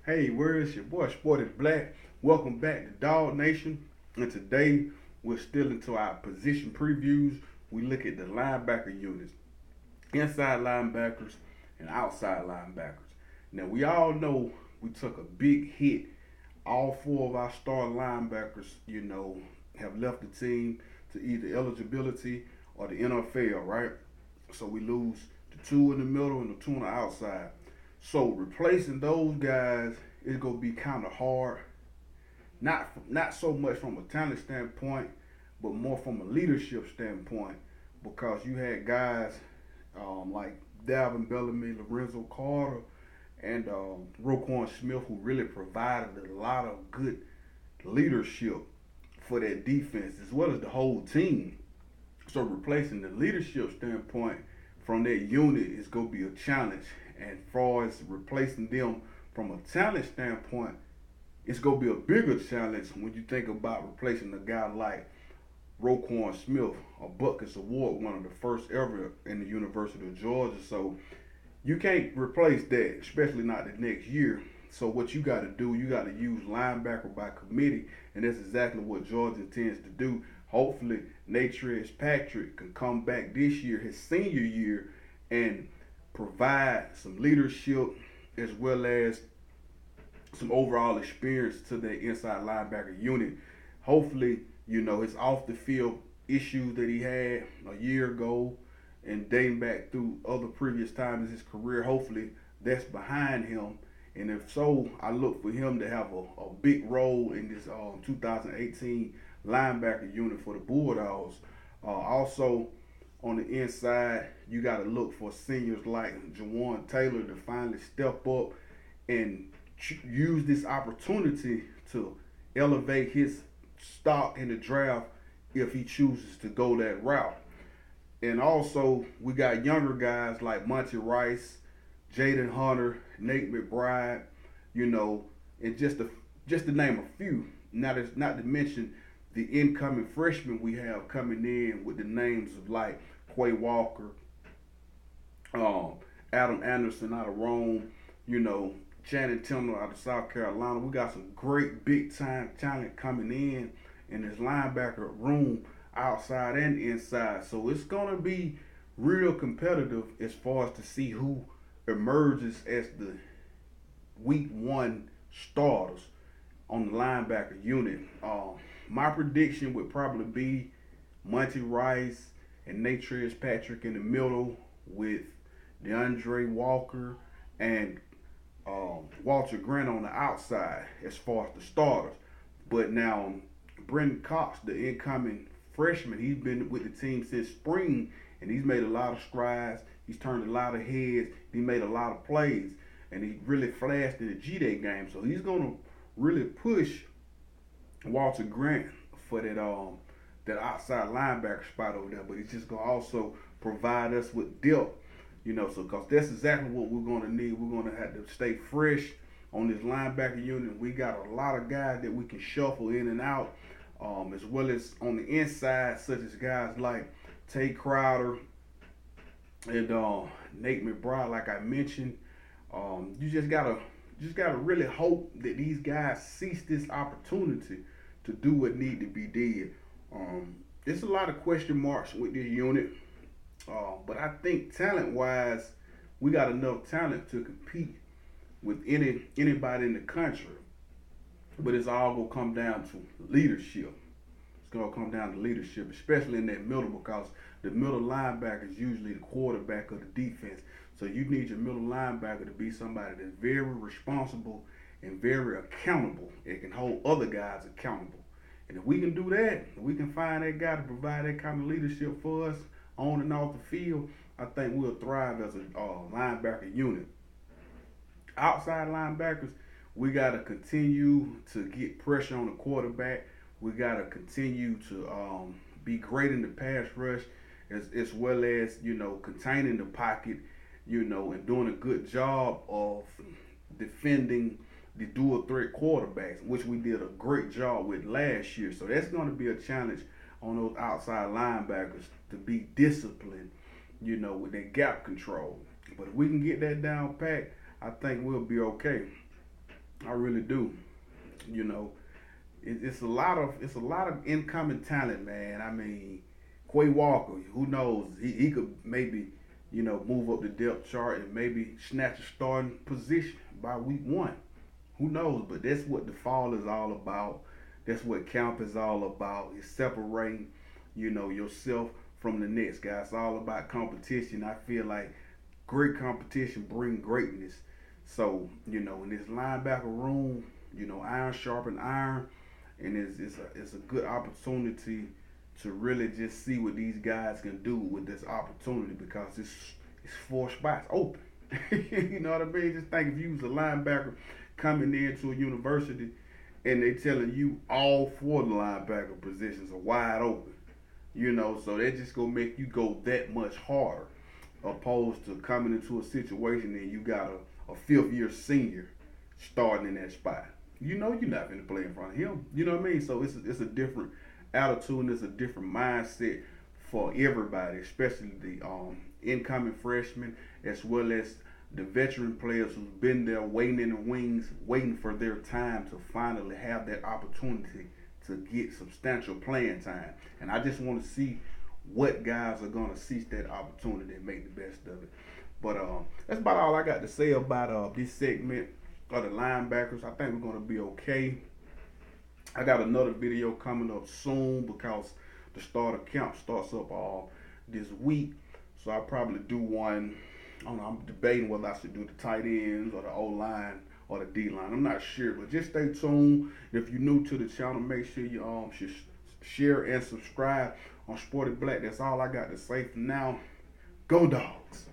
Hey, where is your boy Sport is Black? Welcome back to Dawg Nation. And today we're still into our position previews. We look at the linebacker units, inside linebackers and outside linebackers. Now we all know we took a big hit. All four of our star linebackers, have left the team to either eligibility or the NFL, right? So we lose the two in the middle and the two on the outside. So replacing those guys is gonna be kind of hard. Not so much from a talent standpoint, but more from a leadership standpoint, because you had guys like Dalvin Bellamy, Lorenzo Carter, and Roquan Smith who really provided a lot of good leadership for that defense as well as the whole team. So replacing the leadership standpoint from that unit is going to be a challenge. And as far as replacing them from a talent standpoint, it's going to be a bigger challenge when you think about replacing a guy like Roquan Smith, a Butkus Award, one of the first ever in the University of Georgia. So you can't replace that, especially not the next year. So what you got to do, you got to use linebacker by committee, and that's exactly what Georgia intends to do. Hopefully, Natrez Patrick can come back this year, his senior year, and provide some leadership as well as some overall experience to the inside linebacker unit. Hopefully, his off the field issues that he had a year ago and dating back through other previous times in his career, hopefully that's behind him. And if so, I look for him to have a big role in this 2018 linebacker unit for the Bulldogs. Also, on the inside, you got to look for seniors like Jawan Taylor to finally step up and use this opportunity to elevate his stock in the draft if he chooses to go that route. And also, we got younger guys like Monty Rice, Jaden Hunter, Nate McBride, you know, and just to name a few. Not to mention the incoming freshmen we have coming in with the names of like Quay Walker, um, Adam Anderson out of Rome, you know, Shannon Tindall out of South Carolina. We got some great big time talent coming in this linebacker room, outside and inside. So it's gonna be real competitive as far as to see who emerges as the week one starters on the linebacker unit. My prediction would probably be Monty Rice and Natrez Patrick in the middle with DeAndre Walker and Walter Grant on the outside as far as the starters. But now Brenton Cox, the incoming freshman, he's been with the team since spring and he's made a lot of strides. He's turned a lot of heads. He made a lot of plays and he really flashed in the G-Day game. So he's gonna really push Walter Grant for that outside linebacker spot over there. But he's just gonna also provide us with depth, so because that's exactly what we're gonna need. We're gonna have to stay fresh on this linebacker unit. We got a lot of guys that we can shuffle in and out, as well as on the inside, such as guys like Tay Crowder and Nate McBride, like I mentioned. You just gotta really hope that these guys seize this opportunity to do what need to be did. There's a lot of question marks with this unit, but I think talent wise, we got enough talent to compete with anybody in the country. But it's all gonna come down to leadership. It's gonna come down to leadership, especially in that middle, because the middle linebacker is usually the quarterback of the defense. So you need your middle linebacker to be somebody that's very responsible and very accountable and can hold other guys accountable. And if we can do that, if we can find that guy to provide that kind of leadership for us on and off the field, I think we'll thrive as a linebacker unit. Outside linebackers, we got to continue to get pressure on the quarterback. We got to continue to be great in the pass rush, as well as containing the pocket, and doing a good job of defending the dual threat quarterbacks, which we did a great job with last year. So that's going to be a challenge on those outside linebackers to be disciplined, with their gap control. But if we can get that down pat, I think we'll be okay. I really do. You know, it's a lot of incoming talent, man. I mean, Quay Walker, who knows? He could maybe, move up the depth chart and maybe snatch a starting position by week one. Who knows? But that's what the fall is all about. That's what camp is all about. It's separating, yourself from the next guy. It's all about competition. I feel like great competition bring greatness. So, in this linebacker room, iron sharpen iron, and it's a good opportunity to really just see what these guys can do with this opportunity because it's four spots open. You know what I mean? Just think if you was a linebacker coming into a university and they telling you all four of the linebacker positions are wide open. So that just gonna make you go that much harder opposed to coming into a situation and you got a fifth year senior starting in that spot. You're not going to play in front of him. You know what I mean? So it's a different attitude and it's a different mindset for everybody, especially the incoming freshmen as well as the veteran players who've been there waiting in the wings, waiting for their time to finally have that opportunity to get substantial playing time. And I just want to see what guys are going to seize that opportunity and make the best of it. But that's about all I got to say about this segment of the linebackers. I think we're going to be okay. I got another video coming up soon because the start of camp starts up this week. So I'll probably do one. I don't know, I'm debating whether I should do the tight ends or the O line or the D line. I'm not sure, but just stay tuned. If you're new to the channel, make sure you should share and subscribe on Sporty Black. That's all I got to say for now. Go Dogs!